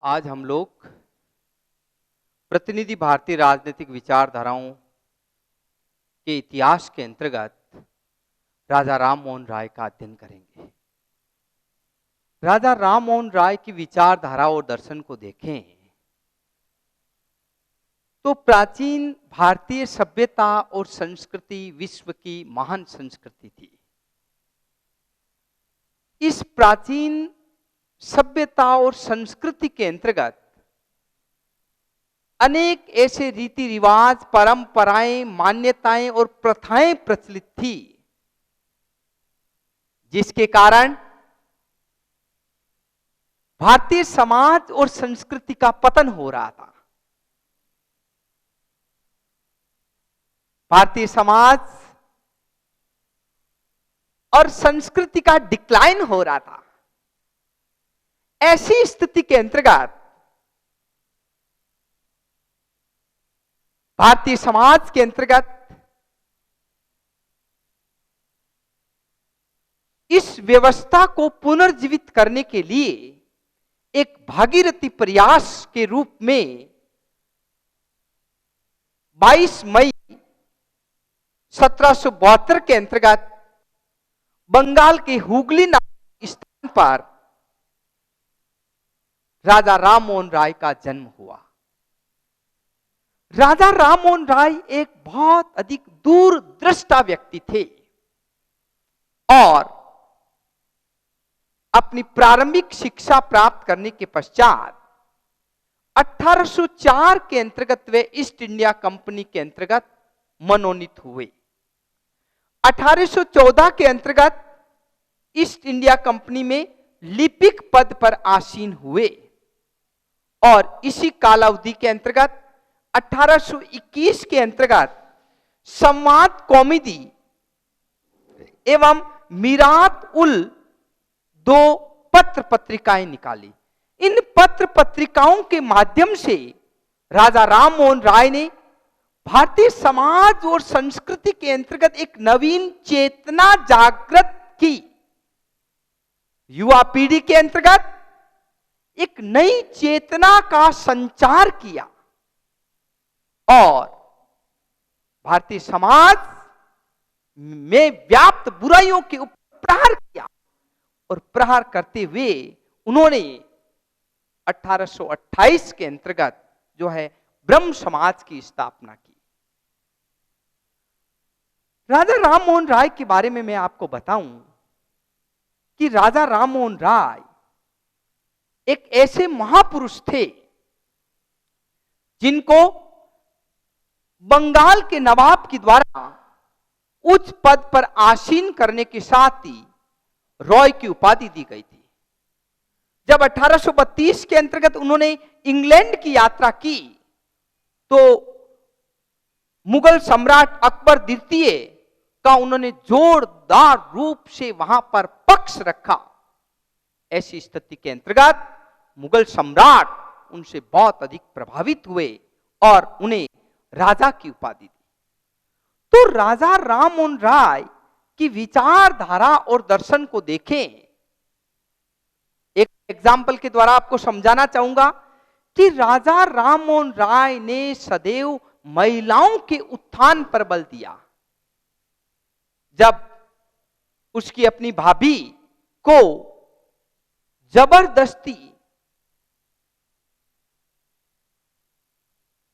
आज हम लोग प्रतिनिधि भारतीय राजनीतिक विचारधाराओं के इतिहास के अंतर्गत राजा राम मोहन राय का अध्ययन करेंगे। राजा राम मोहन राय की विचारधारा और दर्शन को देखें तो प्राचीन भारतीय सभ्यता और संस्कृति विश्व की महान संस्कृति थी। इस प्राचीन सभ्यता और संस्कृति के अंतर्गत अनेक ऐसे रीति रिवाज, परंपराएं, मान्यताएं और प्रथाएं प्रचलित थी जिसके कारण भारतीय समाज और संस्कृति का पतन हो रहा था। भारतीय समाज और संस्कृति का डिक्लाइन हो रहा था। ऐसी स्थिति के अंतर्गत भारतीय समाज के अंतर्गत इस व्यवस्था को पुनर्जीवित करने के लिए एक भागीरथी प्रयास के रूप में 22 मई 1772 के अंतर्गत बंगाल के हुगली नामक स्थान पर राजा राम मोहन राय का जन्म हुआ। राजा राम मोहन राय एक बहुत अधिक दूरदृष्टा व्यक्ति थे और अपनी प्रारंभिक शिक्षा प्राप्त करने के पश्चात 1804 के अंतर्गत वे ईस्ट इंडिया कंपनी के अंतर्गत मनोनीत हुए। 1814 के अंतर्गत ईस्ट इंडिया कंपनी में लिपिक पद पर आसीन हुए और इसी कालावधि के अंतर्गत 1821 के अंतर्गत संवाद कौमुदी एवं मीरात उल दो पत्र पत्रिकाएं निकाली। इन पत्र पत्रिकाओं के माध्यम से राजा राम मोहन राय ने भारतीय समाज और संस्कृति के अंतर्गत एक नवीन चेतना जागृत की। युवा पीढ़ी के अंतर्गत एक नई चेतना का संचार किया और भारतीय समाज में व्याप्त बुराइयों के ऊपर प्रहार किया और प्रहार करते हुए उन्होंने 1828 के अंतर्गत जो है ब्रह्म समाज की स्थापना की। राजा राम मोहन राय के बारे में मैं आपको बताऊं कि राजा राम मोहन राय एक ऐसे महापुरुष थे जिनको बंगाल के नवाब के द्वारा उच्च पद पर आसीन करने के साथ ही रॉय की उपाधि दी गई थी। जब 1832 के अंतर्गत उन्होंने इंग्लैंड की यात्रा की तो मुगल सम्राट अकबर द्वितीय का उन्होंने जोरदार रूप से वहां पर पक्ष रखा। ऐसी स्थिति के अंतर्गत मुगल सम्राट उनसे बहुत अधिक प्रभावित हुए और उन्हें राजा की उपाधि दी। तो राजा राम मोहन राय की विचारधारा और दर्शन को देखें। एक एग्जाम्पल के द्वारा आपको समझाना चाहूंगा कि राजा राम मोहन राय ने सदैव महिलाओं के उत्थान पर बल दिया। जब उसकी अपनी भाभी को जबरदस्ती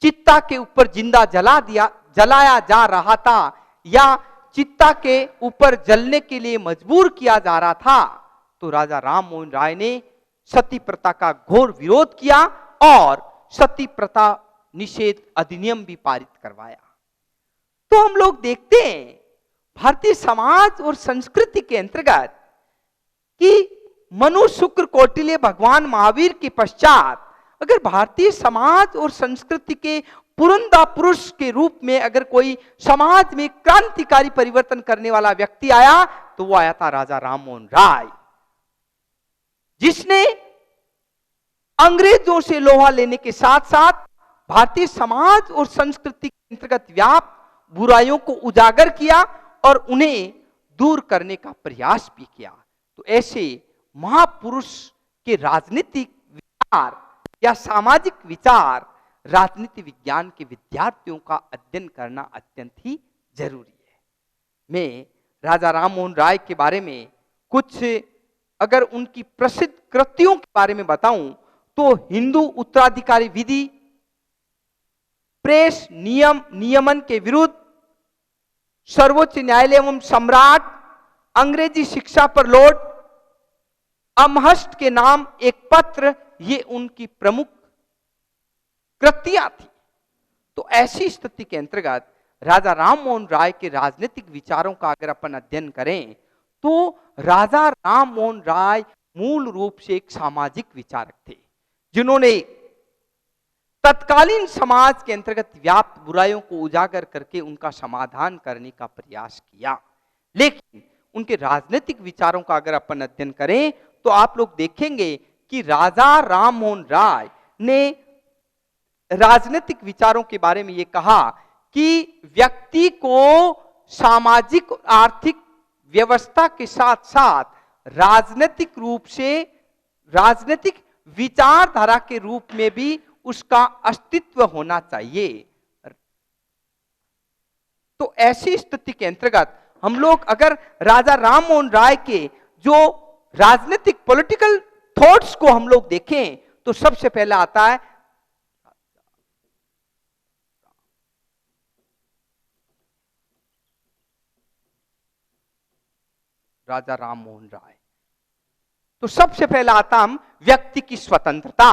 चिता के ऊपर जिंदा जलाया जा रहा था या चिता के ऊपर जलने के लिए मजबूर किया जा रहा था तो राजा राम मोहन राय ने सती प्रथा का घोर विरोध किया और सती प्रथा निषेध अधिनियम भी पारित करवाया। तो हम लोग देखते हैं भारतीय समाज और संस्कृति के अंतर्गत कि मनु शुक्र कौटिल्य भगवान महावीर के पश्चात अगर भारतीय समाज और संस्कृति के पुरंदा पुरुष के रूप में अगर कोई समाज में क्रांतिकारी परिवर्तन करने वाला व्यक्ति आया तो वो आया था राजा राम मोहन राय, जिसने अंग्रेजों से लोहा लेने के साथ साथ भारतीय समाज और संस्कृति के अंतर्गत व्याप्त बुराइयों को उजागर किया और उन्हें दूर करने का प्रयास भी किया। तो ऐसे महापुरुष के राजनीतिक विचार या सामाजिक विचार राजनीति विज्ञान के विद्यार्थियों का अध्ययन करना अत्यंत ही जरूरी है। मैं राजा राम मोहन राय के बारे में कुछ अगर उनकी प्रसिद्ध कृतियों के बारे में बताऊं तो हिंदू उत्तराधिकारी विधि, प्रेस नियमन के विरुद्ध, सर्वोच्च न्यायालय एवं सम्राट, अंग्रेजी शिक्षा पर लोड, अमहर्स्ट के नाम एक पत्र, ये उनकी प्रमुख कृतियां थी। तो ऐसी स्थिति के अंतर्गत राजा राम मोहन राय के राजनीतिक विचारों का अगर अपन अध्ययन करें तो राजा राम मोहन राय मूल रूप से एक सामाजिक विचारक थे, जिन्होंने तत्कालीन समाज के अंतर्गत व्याप्त बुराइयों को उजागर करके उनका समाधान करने का प्रयास किया। लेकिन उनके राजनीतिक विचारों का अगर अपन अध्ययन करें तो आप लोग देखेंगे कि राजा राम मोहन राय ने राजनीतिक विचारों के बारे में यह कहा कि व्यक्ति को सामाजिक और आर्थिक व्यवस्था के साथ साथ राजनीतिक रूप से, राजनीतिक विचारधारा के रूप में भी उसका अस्तित्व होना चाहिए। तो ऐसी स्थिति के अंतर्गत हम लोग अगर राजा राम मोहन राय के जो राजनीतिक पॉलिटिकल थॉट्स को हम लोग देखें तो सबसे पहला आता है राजा राम मोहन राय। तो सबसे पहला आता हम व्यक्ति की स्वतंत्रता।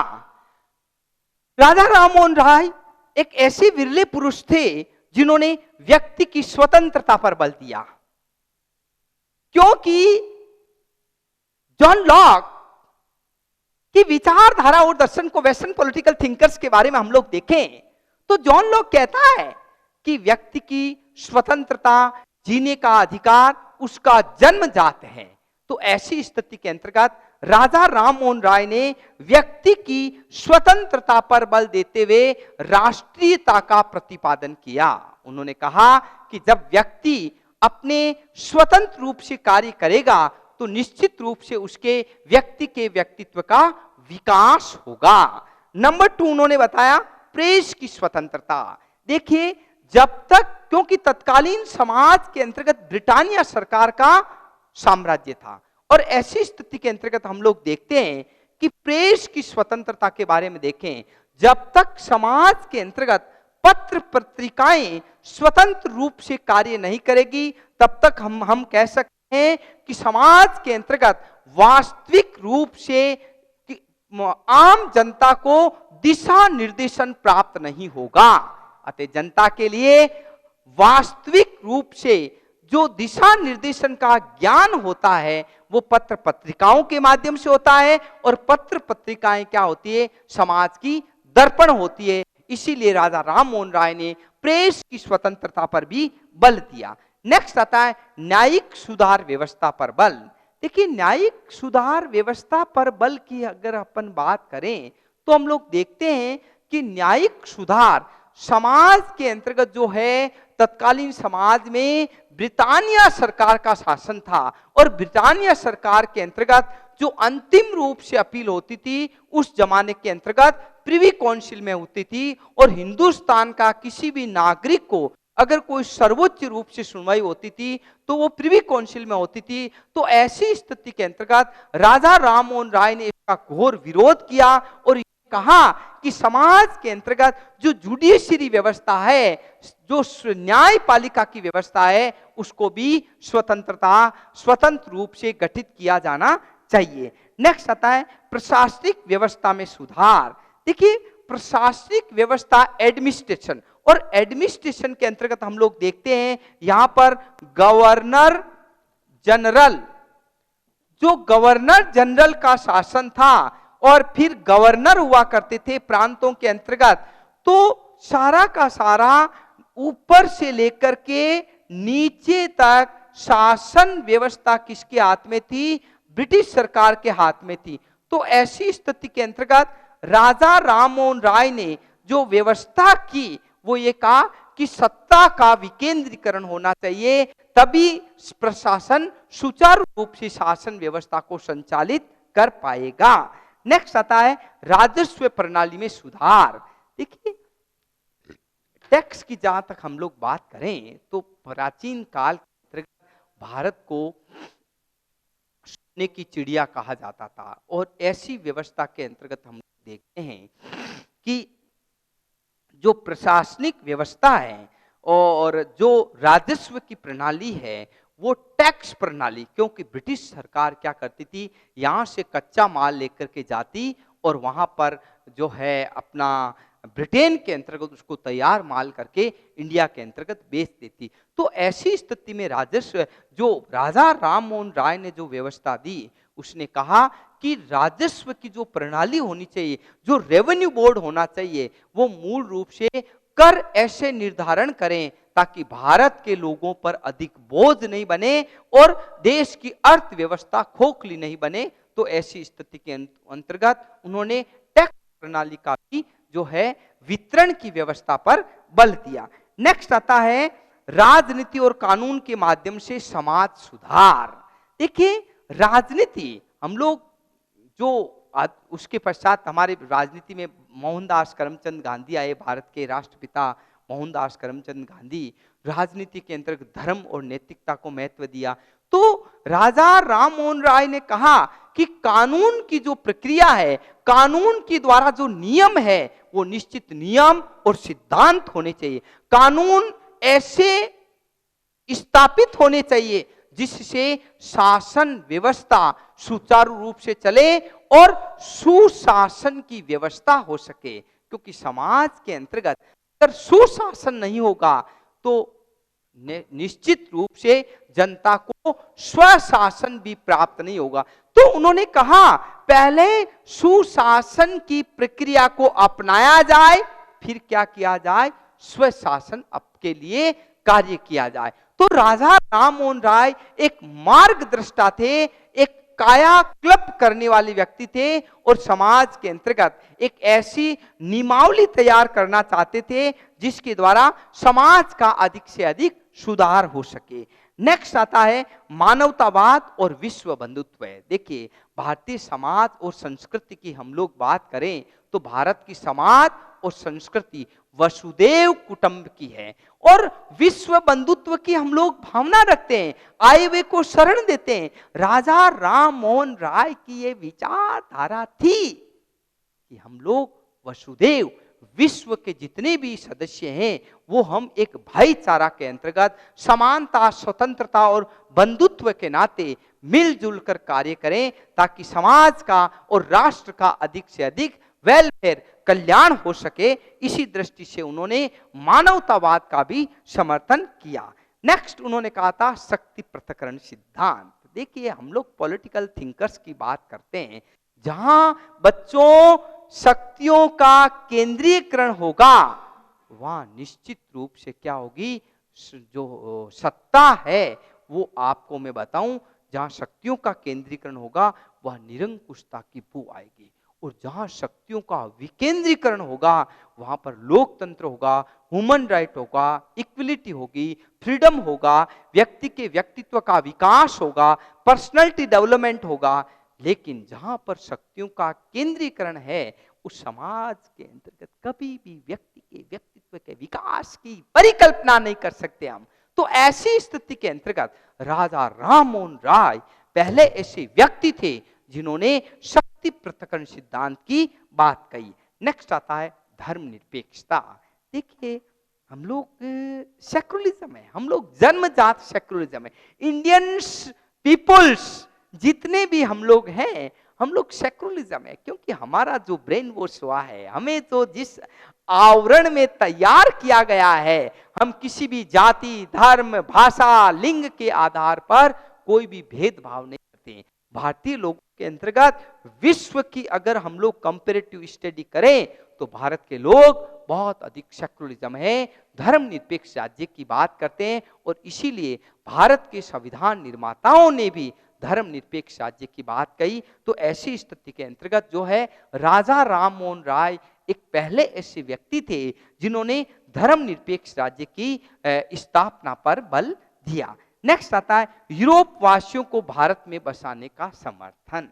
राजा राम मोहन राय एक ऐसे विरले पुरुष थे जिन्होंने व्यक्ति की स्वतंत्रता पर बल दिया, क्योंकि जॉन लॉक की विचारधारा और दर्शन को वेस्टर्न पॉलिटिकल थिंकर्स के बारे में हम लोग देखें तो जॉन लॉक कहता है कि व्यक्ति की स्वतंत्रता, जीने का अधिकार उसका जन्मजात है। तो ऐसी स्थिति के अंतर्गत राजा राम मोहन राय ने व्यक्ति की स्वतंत्रता पर बल देते हुए राष्ट्रीयता का प्रतिपादन किया। उन्होंने कहा कि जब व्यक्ति अपने स्वतंत्र रूप से कार्य करेगा तो निश्चित रूप से उसके व्यक्ति के व्यक्तित्व का विकास होगा। नंबर 2 उन्होंने बताया प्रेस की स्वतंत्रता। देखिए, जब तक, क्योंकि तत्कालीन समाज के अंतर्गत ब्रिटानिया सरकार का साम्राज्य था और ऐसी स्थिति के अंतर्गत हम लोग देखते हैं कि प्रेस की स्वतंत्रता के बारे में देखें, जब तक समाज के अंतर्गत पत्र पत्रिकाएं स्वतंत्र रूप से कार्य नहीं करेगी तब तक हम कह सकते हैं कि समाज के अंतर्गत वास्तविक रूप से आम जनता को दिशा निर्देशन प्राप्त नहीं होगा। अतः जनता के लिए वास्तविक रूप से जो दिशा निर्देशन का ज्ञान होता है वो पत्र पत्रिकाओं के माध्यम से होता है और पत्र पत्रिकाएं क्या होती है, समाज की दर्पण होती है। इसीलिए राजा राम मोहन राय ने प्रेस की स्वतंत्रता पर भी बल दिया। नेक्स्ट आता है न्यायिक सुधार व्यवस्था पर बल। देखिए, न्यायिक सुधार व्यवस्था पर बल की अगर अपन बात करें तो हम लोग देखते हैं कि न्यायिक सुधार समाज के अंतर्गत जो है, तत्कालीन समाज में ब्रिटानिया सरकार का शासन था और ब्रिटानिया सरकार के अंतर्गत जो अंतिम रूप से अपील होती थी उस जमाने के अंतर्गत प्रिवी काउंसिल में होती थी और हिंदुस्तान का किसी भी नागरिक को अगर कोई सर्वोच्च रूप से सुनवाई होती थी तो वो प्रिवी काउंसिल में होती थी। तो ऐसी स्थिति के अंतर्गत राजा राम मोहन राय ने इसका घोर विरोध किया और कहा कि समाज के अंतर्गत जो जुडिशियरी व्यवस्था है, जो न्यायपालिका की व्यवस्था है, उसको भी स्वतंत्र रूप से गठित किया जाना चाहिए। नेक्स्ट आता है प्रशासनिक व्यवस्था में सुधार। देखिए, प्रशासनिक व्यवस्था एडमिनिस्ट्रेशन, और एडमिनिस्ट्रेशन के अंतर्गत हम लोग देखते हैं यहां पर गवर्नर जनरल, जो गवर्नर जनरल का शासन था और फिर गवर्नर हुआ करते थे प्रांतों के अंतर्गत, तो सारा का सारा ऊपर से लेकर के नीचे तक शासन व्यवस्था किसके हाथ में थी? ब्रिटिश सरकार के हाथ में थी। तो ऐसी स्थिति के अंतर्गत राजा राम मोहन राय ने जो व्यवस्था की वो ये कहा कि सत्ता का विकेंद्रीकरण होना चाहिए, तभी प्रशासन सुचारू रूप से शासन व्यवस्था को संचालित कर पाएगा। नेक्स्ट आता है राजस्व प्रणाली में सुधार। देखिए, टैक्स की जहां तक हम लोग बात करें तो प्राचीन काल के अंतर्गत भारत को सोने की चिड़िया कहा जाता था, और ऐसी व्यवस्था के अंतर्गत हम देखते हैं कि जो प्रशासनिक व्यवस्था है और जो राजस्व की प्रणाली है वो टैक्स प्रणाली, क्योंकि ब्रिटिश सरकार क्या करती थी, यहाँ से कच्चा माल लेकर के जाती और वहां पर जो है अपना ब्रिटेन के अंतर्गत उसको तैयार माल करके इंडिया के अंतर्गत बेच देती। तो ऐसी स्थिति में राजस्व, जो राजा राम मोहन राय ने जो व्यवस्था दी, उसने कहा कि राजस्व की जो प्रणाली होनी चाहिए, जो रेवेन्यू बोर्ड होना चाहिए, वो मूल रूप से कर ऐसे निर्धारण करें ताकि भारत के लोगों पर अधिक बोझ नहीं बने और देश की अर्थव्यवस्था खोखली नहीं बने। तो ऐसी स्थिति के अंतर्गत उन्होंने टैक्स प्रणाली का भी जो है वितरण की व्यवस्था पर बल दिया। नेक्स्ट आता है राजनीति और कानून के माध्यम से समाज सुधार। देखिए, राजनीति हम लोग जो उसके पश्चात हमारे राजनीति में मोहनदास करमचंद गांधी आए, भारत के राष्ट्रपिता मोहनदास करमचंद गांधी राजनीति के अंतर्गत धर्म और नैतिकता को महत्व दिया। तो राजा राम मोहन राय ने कहा कि कानून की जो प्रक्रिया है, कानून के द्वारा जो नियम है, वो निश्चित नियम और सिद्धांत होने चाहिए। कानून ऐसे स्थापित होने चाहिए जिससे शासन व्यवस्था सुचारू रूप से चले और सुशासन की व्यवस्था हो सके, क्योंकि समाज के अंतर्गत अगर सुशासन नहीं होगा तो निश्चित रूप से जनता को स्वशासन भी प्राप्त नहीं होगा। तो उन्होंने कहा पहले सुशासन की प्रक्रिया को अपनाया जाए, फिर क्या किया जाए, स्वशासन के लिए कार्य किया जाए। तो राजा राम मोहन राय एक मार्गदृष्टा थे, एक कायाकल्प करने वाले व्यक्ति थे और समाज के अंतर्गत एक ऐसी नियमावली तैयार करना चाहते थे जिसके द्वारा समाज का अधिक से अधिक सुधार हो सके। नेक्स्ट आता है मानवतावाद और विश्व बंधुत्व। देखिए, भारतीय समाज और संस्कृति की हम लोग बात करें तो भारत की समाज और संस्कृति वसुदेव कुटुंब की है और विश्व बंधुत्व की हम लोग भावना रखते हैं, आए हुए को शरण देते हैं। राजा राम मोहन राय की ये विचारधारा थी कि हम लोग वसुदेव, विश्व के जितने भी सदस्य हैं वो हम एक भाईचारा के अंतर्गत समानता, स्वतंत्रता और बंधुत्व के नाते मिलजुल कर कार्य करें ताकि समाज का और राष्ट्र का अधिक से अधिक वेलफेयर, कल्याण हो सके। इसी दृष्टि से उन्होंने मानवतावाद का भी समर्थन किया। नेक्स्ट उन्होंने कहा था शक्ति पृथक्करण सिद्धांत। देखिए, हम लोग पॉलिटिकल थिंकर्स की बात करते हैं, जहां बच्चों शक्तियों का केंद्रीकरण होगा वहां निश्चित रूप से क्या होगी, जो सत्ता है वो आपको मैं बताऊं, जहां शक्तियों का केंद्रीकरण होगा वह निरंकुशता की बू आएगी, और जहां शक्तियों का विकेंद्रीकरण होगा वहां पर लोकतंत्र होगा, ह्यूमन राइट होगा, इक्वलिटी होगी, फ्रीडम होगा, व्यक्ति के व्यक्तित्व का विकास होगा, पर्सनैलिटी डेवलपमेंट होगा। लेकिन जहां पर शक्तियों का केंद्रीकरण है उस समाज के अंतर्गत कभी भी व्यक्ति के व्यक्तित्व के विकास की परिकल्पना नहीं कर सकते हम। तो ऐसी स्थिति के अंतर्गत राजा राम मोहन राय पहले ऐसे व्यक्ति थे जिन्होंने शक्ति पृथक्करण सिद्धांत की बात कही। नेक्स्ट आता है धर्मनिरपेक्षता। देखिए, हम लोग सेक्युलरिज्म है, हम लोग जन्मजात सेक्युलरिज्म है। इंडियंस पीपुल्स जितने भी हम लोग हैं, हम लोग सेक्युलरिज्म है, क्योंकि हमारा जो ब्रेन वॉश हुआ है, हमें तो जिस आवरण में तैयार किया गया है, हम किसी भी जाति, धर्म, भाषा, लिंग के आधार पर कोई भी भेदभाव नहीं करते। भारतीय लोगों के अंतर्गत विश्व की अगर हम लोग कंपैरेटिव स्टडी करें तो भारत के लोग बहुत अधिक सेक्युलरिज्म है, धर्मनिरपेक्ष राज्य की बात करते हैं, और इसीलिए भारत के संविधान निर्माताओं ने भी धर्मनिरपेक्ष राज्य की बात कही। तो ऐसी स्थिति के अंतर्गत जो है राजा राम मोहन राय एक पहले ऐसे व्यक्ति थे जिन्होंने धर्मनिरपेक्ष राज्य की स्थापना पर बल दिया। नेक्स्ट आता है यूरोप वासियों को भारत में बसाने का समर्थन।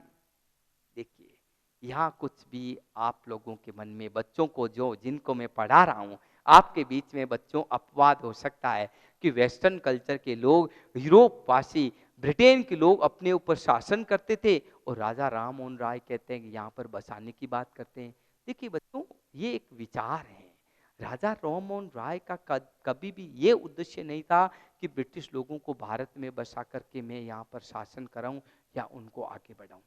देखिए, यहाँ कुछ भी आप लोगों के मन में, बच्चों को जो जिनको मैं पढ़ा रहा हूँ, आपके बीच में बच्चों अपवाद हो सकता है कि वेस्टर्न कल्चर के लोग, यूरोप वासी, ब्रिटेन के लोग अपने ऊपर शासन करते थे और राजा राम मोहन राय कहते हैं कि यहाँ पर बसाने की बात करते हैं। देखिए बच्चों, ये एक विचार है। राजा राम मोहन राय का कभी भी ये उद्देश्य नहीं था कि ब्रिटिश लोगों को भारत में बसा करके मैं यहाँ पर शासन कराऊं या उनको आगे बढ़ाऊं।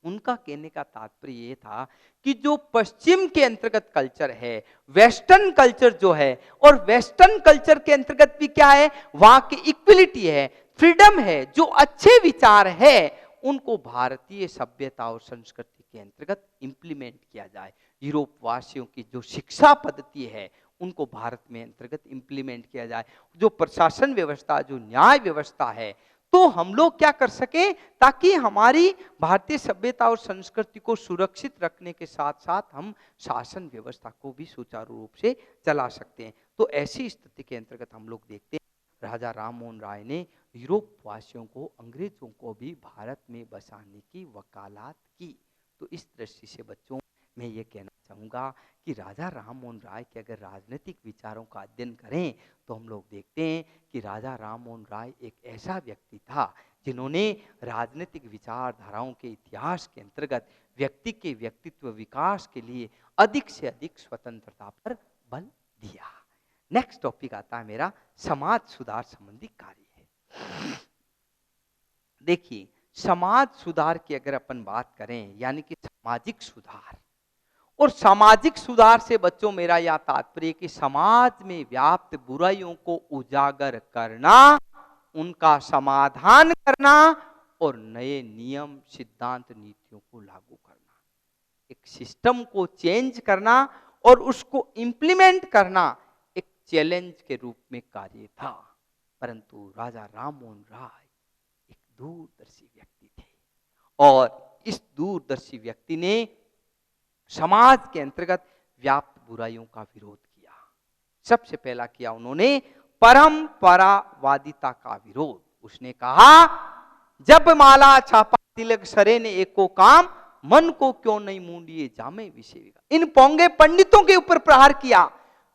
उनका कहने का तात्पर्य ये था कि जो पश्चिम के अंतर्गत कल्चर है, वेस्टर्न कल्चर जो है, और वेस्टर्न कल्चर के अंतर्गत भी क्या है, वहां की इक्वलिटी है, फ्रीडम है, जो अच्छे विचार है उनको भारतीय सभ्यता और संस्कृति के अंतर्गत इंप्लीमेंट किया जाए। यूरोप वासियों की जो शिक्षा पद्धति है उनको भारत में अंतर्गत इंप्लीमेंट किया जाए। जो प्रशासन व्यवस्था, जो न्याय व्यवस्था है, तो हम लोग क्या कर सके ताकि हमारी भारतीय सभ्यता और संस्कृति को सुरक्षित रखने के साथ साथ हम शासन व्यवस्था को भी सुचारू रूप से चला सकते हैं। तो ऐसी स्थिति के अंतर्गत हम लोग देखते हैं राजा राम मोहन राय ने यूरोप वासियों को, अंग्रेजों को भी भारत में बसाने की वकालत की। तो इस दृष्टि से बच्चों मैं ये कहना चाहूँगा कि राजा राम मोहन राय के अगर राजनीतिक विचारों का अध्ययन करें तो हम लोग देखते हैं कि राजा राम मोहन राय एक ऐसा व्यक्ति था जिन्होंने राजनीतिक विचारधाराओं के इतिहास के अंतर्गत व्यक्ति के व्यक्तित्व विकास के लिए अधिक से अधिक स्वतंत्रता पर बल दिया। नेक्स्ट टॉपिक आता है मेरा समाज सुधार संबंधी कार्य है। देखिए, समाज सुधार की अगर अपन बात करें, यानी कि सामाजिक सुधार, और सामाजिक सुधार से बच्चों मेरा यह तात्पर्य कि समाज में व्याप्त बुराइयों को उजागर करना, उनका समाधान करना और नए नियम, सिद्धांत, नीतियों को लागू करना, एक सिस्टम को चेंज करना और उसको इंप्लीमेंट करना एक चैलेंज के रूप में कार्य था। परंतु राजा राम मोहन राय एक दूरदर्शी व्यक्ति थे और इस दूरदर्शी व्यक्ति ने समाज के अंतर्गत व्याप्त बुराइयों का विरोध किया। सबसे पहला किया उन्होंने परंपरावादिता का विरोध। उसने कहा, जब माला छापा तिलक सरे ने एको काम, मन को क्यों नहीं मूंडिए जामे विषय। इन पोंगे पंडितों के ऊपर प्रहार किया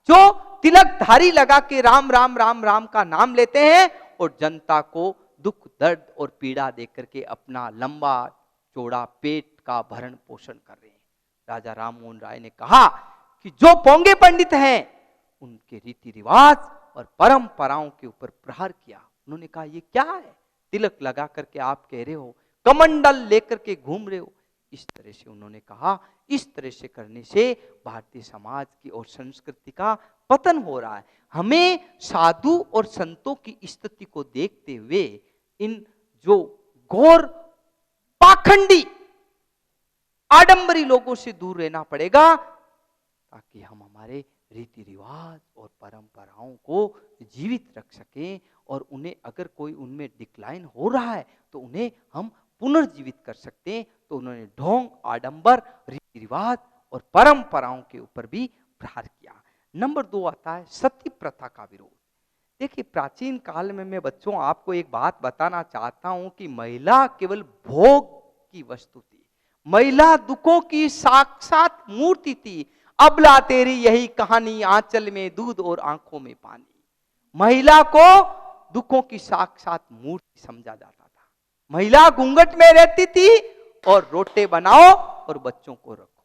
जो तिलक धारी लगा के राम राम राम राम का नाम लेते हैं और जनता को दुख, दर्द और पीड़ा देकर के अपना लंबा चौड़ा पेट का भरण पोषण कर रहे हैं। राजा राम मोहन राय ने कहा कि जो पोंगे पंडित हैं उनके रीति रिवाज और परंपराओं के ऊपर प्रहार किया। उन्होंने कहा, ये क्या है, तिलक लगा करके आप कह रहे हो, कमंडल लेकर के घूम रहे हो। इस तरह से उन्होंने कहा, इस तरह से करने से भारतीय समाज की और संस्कृति का पतन हो रहा है। हमें साधु और संतों की स्थिति को देखते हुए इन जो घोर पाखंडी आडंबरी लोगों से दूर रहना पड़ेगा ताकि हम हमारे रीति रिवाज और परंपराओं को जीवित रख सकें और उन्हें, अगर कोई उनमें डिक्लाइन हो रहा है तो उन्हें हम पुनर्जीवित कर सकते हैं। तो उन्होंने ढोंग, आडंबर, रीति रिवाज और परंपराओं के ऊपर भी प्रहार किया। नंबर 2 आता है सती प्रथा का विरोध। देखिए, प्राचीन काल में मैं बच्चों आपको एक बात बताना चाहता हूं कि महिला केवल भोग की वस्तु थी, महिला दुखों की साक्षात मूर्ति थी। अबला तेरी यही कहानी, आंचल में दूध और आंखों में पानी। महिला को दुखों की साक्षात मूर्ति समझा जाता था। महिला घूंघट में रहती थी और रोटे बनाओ और बच्चों को रखो।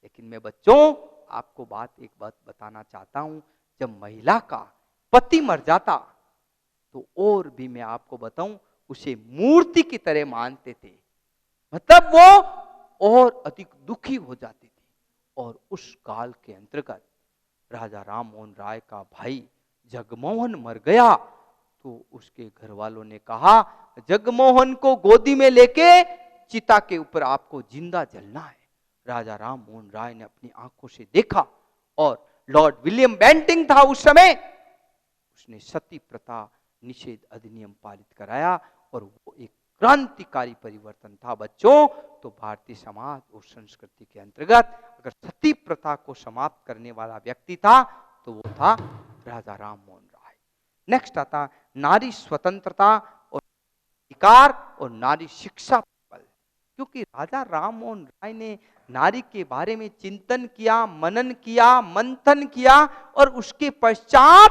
लेकिन मैं बच्चों आपको एक बात बताना चाहता हूं, जब महिला का पति मर जाता तो और भी मैं आपको बताऊं, उसे मूर्ति की तरह मानते थे। मतलब वो और अधिक दुखी हो जाती थी। और उस काल के अंतर्गत राजा राम मोहन राय का भाई जगमोहन मर गया तो उसके घर वालों ने कहा, जगमोहन को गोदी में लेके चिता के ऊपर आपको जिंदा जलना है। राजा राम मोहन राय ने अपनी आंखों से देखा और लॉर्ड विलियम बेंटिंग था उस समय, उसने सती प्रथा निषेध अधिनियम पारित कराया और वो एक क्रांतिकारी परिवर्तन था बच्चों। तो भारतीय समाज और संस्कृति के अंतर्गत अगर सती प्रथा को समाप्त करने वाला व्यक्ति था तो वो था राजा राम मोहन राय। नेक्स्ट आता नारी स्वतंत्रता और अधिकार और नारी शिक्षा पर बल। क्योंकि राजा राम मोहन राय ने नारी के बारे में चिंतन किया, मनन किया, मंथन किया और उसके पश्चात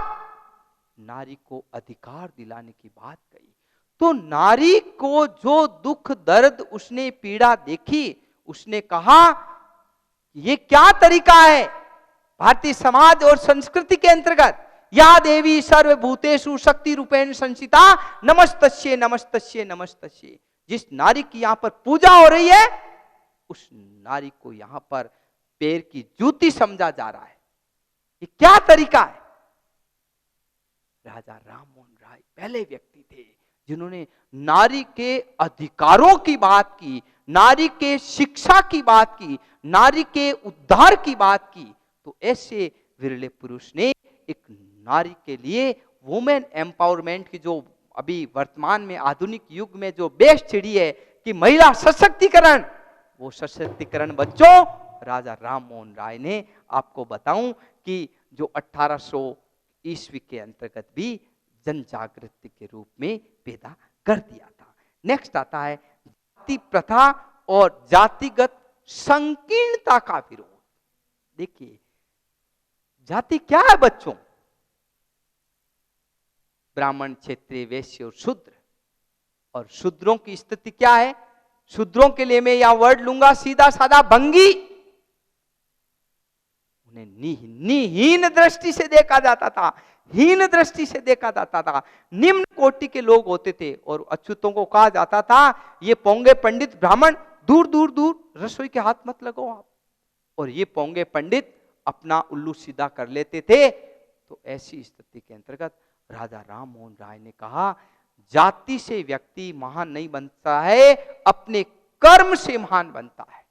नारी को अधिकार दिलाने की बात कही। तो नारी को जो दुख दर्द उसने पीड़ा देखी, उसने कहा ये क्या तरीका है भारतीय समाज और संस्कृति के अंतर्गत, या देवी सर्वभूतेषु शक्ति रूपेण संसिता नमस्तस्ये नमस्तस्ये नमस्तस्ये। जिस नारी की यहां पर पूजा हो रही है उस नारी को यहां पर पैर की जूती समझा जा रहा है। ये क्या तरीका है? राजा राम मोहन राय पहले व्यक्ति थे जिन्होंने नारी के अधिकारों की बात की, नारी के शिक्षा की बात की, नारी के उद्धार की बात की। तो ऐसे विरले पुरुष ने एक नारी के लिए वुमेन एम्पावरमेंट की, जो अभी वर्तमान में आधुनिक युग में जो बेस छिड़ी है कि महिला सशक्तिकरण, वो सशक्तिकरण बच्चों राजा राम मोहन राय ने, आपको बताऊं कि जो 1800 ईस्वी के अंतर्गत भी जन जागृति के रूप में पैदा कर दिया था। नेक्स्ट आता है जाति प्रथा और जातिगत संकीर्णता का विरोध। देखिए जाति क्या है बच्चों? ब्राह्मण, क्षत्रिय, वैश्य और शूद्र। और शूद्रों की स्थिति क्या है? शूद्रों के लिए मैं यहां वर्ड लूंगा सीधा साधा भंगी। उन्हें हीन दृष्टि से देखा जाता था, हीन दृष्टि से देखा जाता था। निम्न कोटि के लोग होते थे और अछूतों को कहा जाता था ये पोंगे पंडित ब्राह्मण, दूर दूर दूर रसोई के हाथ मत लगो आप। और ये पोंगे पंडित अपना उल्लू सीधा कर लेते थे। तो ऐसी स्थिति के अंतर्गत राजा राम मोहन राय ने कहा जाति से व्यक्ति महान नहीं बनता है, अपने कर्म से महान बनता है।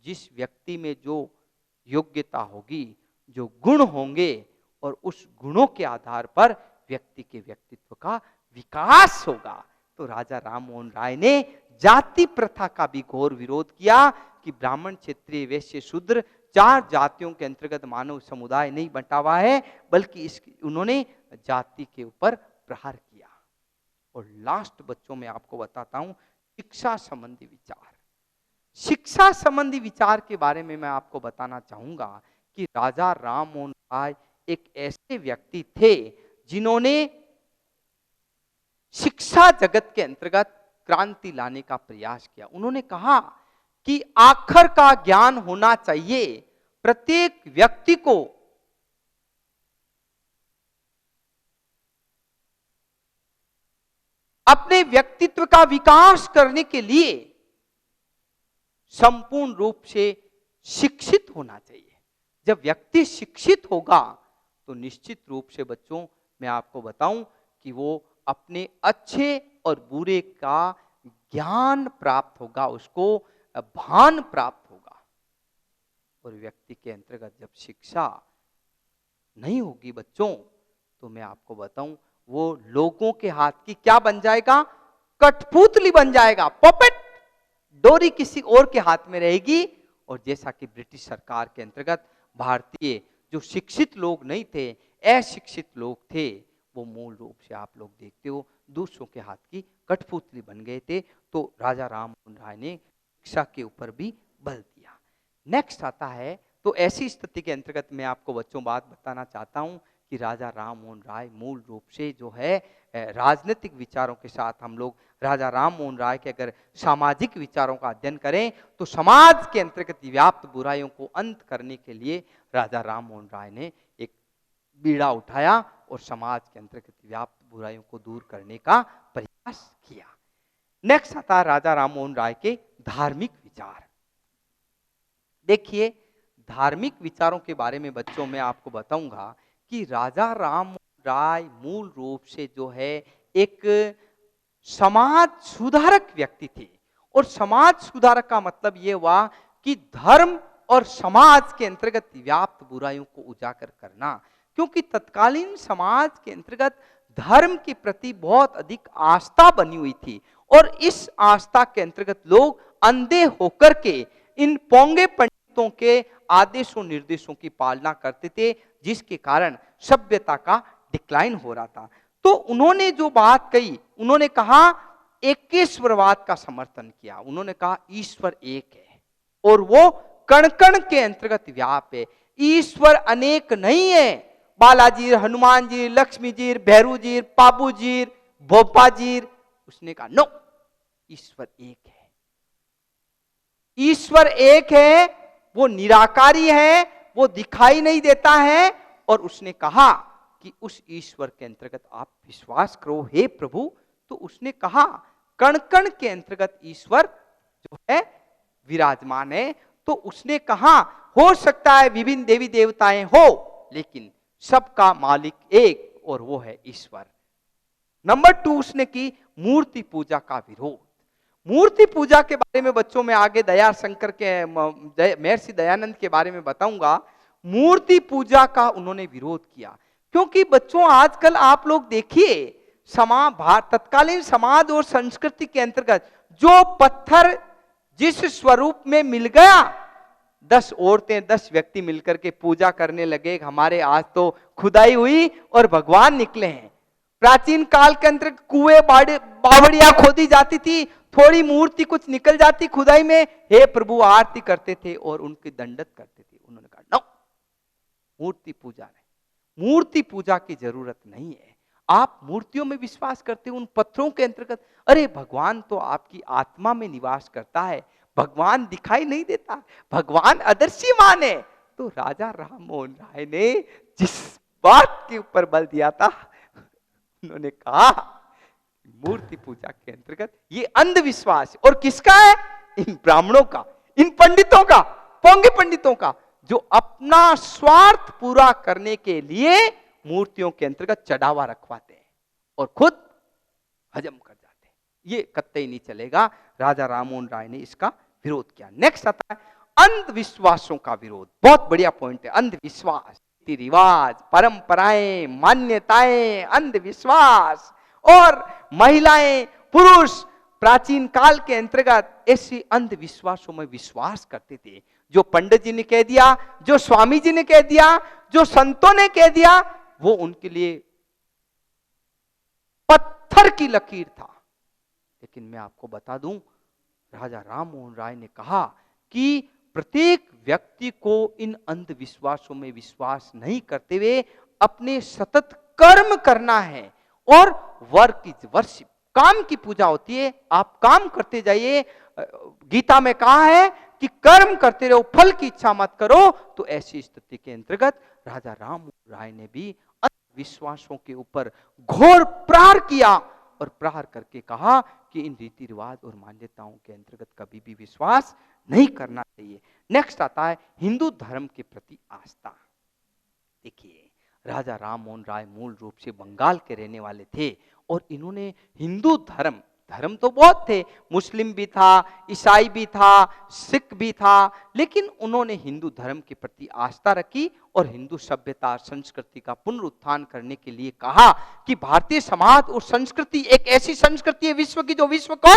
जिस व्यक्ति में जो योग्यता होगी, जो गुण होंगे, और उस गुणों के आधार पर व्यक्ति के व्यक्तित्व का विकास होगा। तो राजा राम मोहन राय ने जाति प्रथा का भी घोर विरोध किया कि ब्राह्मण, क्षत्रिय, वैश्य, शूद्र 4 जातियों के अंतर्गत मानव समुदाय नहीं बंटा हुआ है, बल्कि उन्होंने जाति के ऊपर प्रहार किया। और लास्ट बच्चों में आपको बताता हूं शिक्षा संबंधी विचार। शिक्षा संबंधी विचार के बारे में मैं आपको बताना चाहूंगा कि राजा राम मोहन राय एक ऐसे व्यक्ति थे जिन्होंने शिक्षा जगत के अंतर्गत क्रांति लाने का प्रयास किया। उन्होंने कहा कि आखर का ज्ञान होना चाहिए, प्रत्येक व्यक्ति को अपने व्यक्तित्व का विकास करने के लिए संपूर्ण रूप से शिक्षित होना चाहिए। जब व्यक्ति शिक्षित होगा तो निश्चित रूप से बच्चों मैं आपको बताऊं कि वो अपने अच्छे और बुरे का ज्ञान प्राप्त होगा, उसको भान प्राप्त होगा। और व्यक्ति के अंतर्गत जब शिक्षा नहीं होगी बच्चों, तो मैं आपको बताऊं वो लोगों के हाथ की क्या बन जाएगा? कठपुतली बन जाएगा, पपेट, डोरी किसी और के हाथ में रहेगी। और जैसा कि ब्रिटिश सरकार के अंतर्गत भारतीय जो शिक्षित लोग नहीं थे, अशिक्षित लोग थे, वो मूल रूप से आप लोग देखते हो दूसरों के हाथ की कठपुतली बन गए थे। तो राजा राम मोहन राय ने शिक्षा के ऊपर भी बल दिया। नेक्स्ट आता है, तो ऐसी स्थिति के अंतर्गत मैं आपको बच्चों बात बताना चाहता हूं कि राजा राम मोहन राय मूल रूप से जो है राजनीतिक विचारों के साथ, हम लोग राजा राम मोहन राय के अगर सामाजिक विचारों का अध्ययन करें तो समाज के अंतर्गत व्याप्त बुराइयों को अंत करने के लिए राजा राम मोहन राय ने एक बीड़ा उठाया और समाज के अंतर्गत व्याप्त बुराइयों को दूर करने का प्रयास किया। नेक्स्ट आता है राजा राम मोहन राय के धार्मिक विचार। देखिए धार्मिक विचारों के बारे में बच्चों में आपको बताऊंगा कि राजा राम मोहन राय मूल रूप से जो है एक समाज सुधारक व्यक्ति थे। और समाज सुधारक का मतलब यह हुआ कि धर्म और समाज के अंतर्गत व्याप्त बुराइयों को उजागर करना, क्योंकि तत्कालीन समाज के अंतर्गत धर्म के प्रति बहुत अधिक आस्था बनी हुई थी। और इस आस्था के अंतर्गत लोग अंधे होकर के इन पोंगे पंडितों के आदेशों निर्देशों की पालना करते थे, जिसके कारण सभ्यता का डिक्लाइन हो रहा था। तो उन्होंने जो बात कही, उन्होंने कहा एकेश्वरवाद का समर्थन किया। उन्होंने कहा ईश्वर एक है और वो कण कण के अंतर्गत व्याप है, ईश्वर अनेक नहीं है। बालाजी, हनुमान जी, लक्ष्मी जी, भैरू जी, पाबू जी, भोपा जी, उसने कहा नो, ईश्वर एक है। ईश्वर एक है, वो निराकारी है, वो दिखाई नहीं देता है। और उसने कहा कि उस ईश्वर के अंतर्गत आप विश्वास करो हे प्रभु। तो उसने कहा कण कण के अंतर्गत ईश्वर जो है विराजमान है। तो उसने कहा हो सकता है विभिन्न देवी देवताएं हो, लेकिन सबका मालिक एक और वो है ईश्वर। नंबर 2 उसने की मूर्ति पूजा का विरोध। मूर्ति पूजा के बारे में बच्चों में आगे दया शंकर के महर्षि दयानंद के बारे में बताऊंगा। मूर्ति पूजा का उन्होंने विरोध किया, क्योंकि बच्चों आजकल आप लोग देखिए तत्कालीन समाज और संस्कृति के अंतर्गत जो पत्थर जिस स्वरूप में मिल गया, 10 औरतें 10 व्यक्ति मिलकर के पूजा करने लगे। हमारे आज तो खुदाई हुई और भगवान निकले हैं। प्राचीन काल के अंतर्गत कुएं बावड़ियां खोदी जाती थी, थोड़ी मूर्ति कुछ निकल जाती खुदाई में, हे प्रभु आरती करते थे और उनकी दंडत करते थे। उन्होंने कहा नो, मूर्ति पूजा नहीं, मूर्ति पूजा की जरूरत नहीं है। आप मूर्तियों में विश्वास करते हो, उन पत्थरों के अंतर्गत, अरे भगवान तो आपकी आत्मा में निवास करता है, भगवान दिखाई नहीं देता, भगवान अदृश्यमान है। तो राजा राम मोहन राय ने जिस बात के ऊपर बल दिया था, उन्होंने कहा मूर्ति पूजा के अंतर्गत ये अंधविश्वास और किसका है? इन ब्राह्मणों का, इन पंडितों का, पोंगे पंडितों का, जो अपना स्वार्थ पूरा करने के लिए मूर्तियों के अंतर्गत चढ़ावा रखवाते हैं और खुद हजम कर जाते हैं। ये कतई नहीं चलेगा। राजा राममोहन राय ने इसका विरोध किया। नेक्स्ट आता है अंधविश्वासों का विरोध। बहुत बढ़िया पॉइंट है। अंधविश्वास, रीति रिवाज, परंपराएं, मान्यताएं, अंधविश्वास और महिलाएं, पुरुष प्राचीन काल के अंतर्गत ऐसे अंधविश्वासों में विश्वास करते थे। जो पंडित जी ने कह दिया, जो स्वामी जी ने कह दिया, जो संतों ने कह दिया, वो उनके लिए पत्थर की लकीर था। लेकिन मैं आपको बता दूं, राजा राममोहन राय ने कहा कि प्रत्येक व्यक्ति को इन अंधविश्वासों में विश्वास नहीं करते हुए अपने सतत कर्म करना है। और वर्क इज वर्शिप, काम की पूजा होती है। आप काम करते जाइए। गीता में कहा है कि कर्म करते रहो, फल की इच्छा मत करो। तो ऐसी स्थिति के अंतर्गत राजा राममोहन राय ने भी अंधविश्वासों के ऊपर घोर प्रहार किया और प्रहार करके कहा कि इन रीति रिवाज और मान्यताओं के अंतर्गत कभी भी विश्वास नहीं करना चाहिए। नेक्स्ट आता है हिंदू धर्म के प्रति आस्था। देखिए, राजा राममोहन राय मूल रूप से बंगाल के रहने वाले थे और इन्होंने हिंदू धर्म तो बहुत थे, मुस्लिम भी था, ईसाई भी था, सिख भी था, लेकिन उन्होंने हिंदू धर्म के प्रति आस्था रखी और हिंदू सभ्यता संस्कृति का पुनरुत्थान करने के लिए कहा कि भारतीय समाज और संस्कृति एक ऐसी संस्कृति है विश्व की जो विश्व को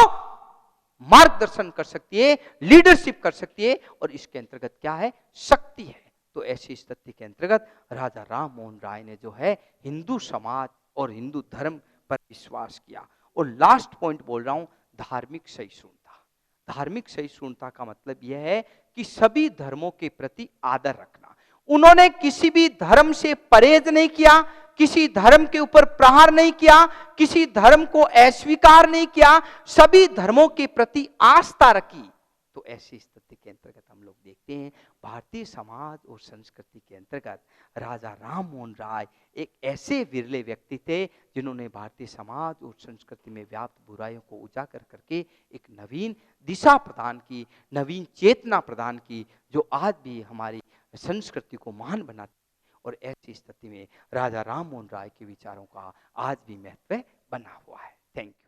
मार्गदर्शन कर सकती है, लीडरशिप कर सकती है और इसके अंतर्गत क्या है? शक्ति है। तो ऐसी स्थिति के अंतर्गत राजा राममोहन राय ने जो है हिंदू समाज और हिंदू धर्म पर विश्वास किया। और लास्ट पॉइंट बोल रहा हूं, धार्मिक सहिष्णुता। धार्मिक सहिष्णुता का मतलब यह है कि सभी धर्मों के प्रति आदर रखना। उन्होंने किसी भी धर्म से परहेज नहीं किया, किसी धर्म के ऊपर प्रहार नहीं किया, किसी धर्म को अस्वीकार नहीं किया, सभी धर्मों के प्रति आस्था रखी। तो ऐसी स्थिति के अंतर्गत हम लोग देखते हैं भारतीय समाज और संस्कृति के अंतर्गत राजा राममोहन राय एक ऐसे विरले व्यक्ति थे जिन्होंने भारतीय समाज और संस्कृति में व्याप्त बुराइयों को उजागर करके एक नवीन दिशा प्रदान की, नवीन चेतना प्रदान की, जो आज भी हमारी संस्कृति को महान बनाती है। और ऐसी स्थिति में राजा राममोहन राय के विचारों का आज भी महत्व बना हुआ है। Thank you.